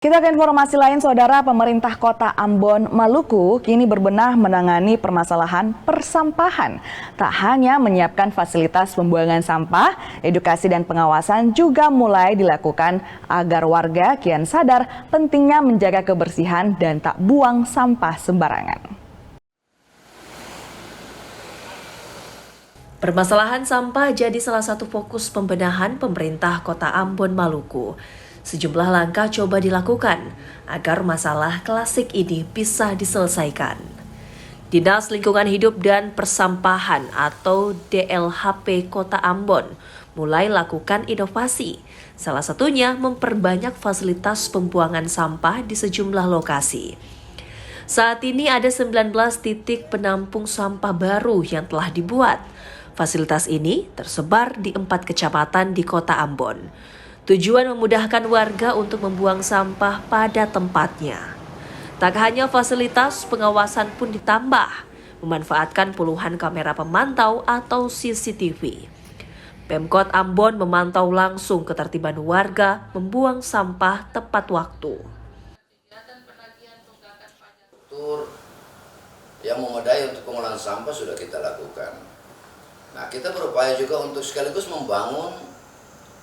Kita ke informasi lain, Saudara. Pemerintah Kota Ambon, Maluku kini berbenah menangani permasalahan persampahan. Tak hanya menyiapkan fasilitas pembuangan sampah, edukasi dan pengawasan juga mulai dilakukan agar warga kian sadar pentingnya menjaga kebersihan dan tak buang sampah sembarangan. Permasalahan sampah jadi salah satu fokus pembenahan pemerintah Kota Ambon, Maluku. Sejumlah langkah coba dilakukan agar masalah klasik ini bisa diselesaikan. Dinas Lingkungan Hidup dan Persampahan atau DLHP Kota Ambon mulai lakukan inovasi. Salah satunya memperbanyak fasilitas pembuangan sampah di sejumlah lokasi. Saat ini ada 19 titik penampung sampah baru yang telah dibuat. Fasilitas ini tersebar di 4 kecamatan di Kota Ambon. Tujuan memudahkan warga untuk membuang sampah pada tempatnya. Tak hanya fasilitas, pengawasan pun ditambah, memanfaatkan puluhan kamera pemantau atau CCTV. Pemkot Ambon memantau langsung ketertiban warga membuang sampah tepat waktu. Yang memadai untuk pengolahan sampah sudah kita lakukan. Nah, kita berupaya juga untuk sekaligus membangun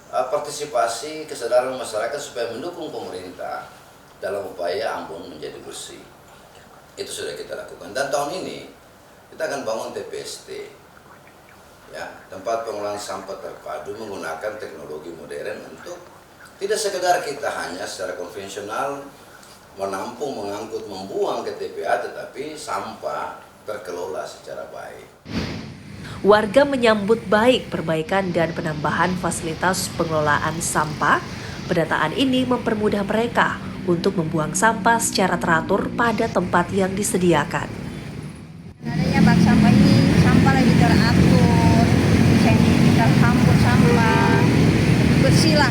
partisipasi kesadaran masyarakat supaya mendukung pemerintah dalam upaya Ambon menjadi bersih. Itu sudah kita lakukan. Dan tahun ini kita akan bangun TPST, ya, tempat pengolahan sampah terpadu menggunakan teknologi modern untuk tidak sekedar kita hanya secara konvensional menampung, mengangkut, membuang ke TPA, tetapi sampah terkelola secara baik. Warga menyambut baik perbaikan dan penambahan fasilitas pengelolaan sampah. Pendataan ini mempermudah mereka untuk membuang sampah secara teratur pada tempat yang disediakan. Adanya bak sampah ini, sampah lebih teratur, terhampur sampah, bersih lah.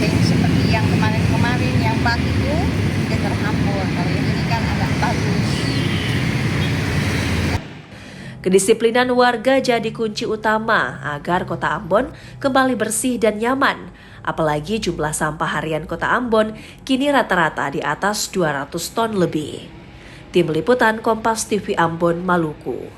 Seperti yang kemarin-kemarin yang bak itu dia terhampur, kalau yang ini kan agak bagus. Kedisiplinan warga jadi kunci utama agar Kota Ambon kembali bersih dan nyaman. Apalagi jumlah sampah harian Kota Ambon kini rata-rata di atas 200 ton lebih. Tim Liputan Kompas TV Ambon, Maluku.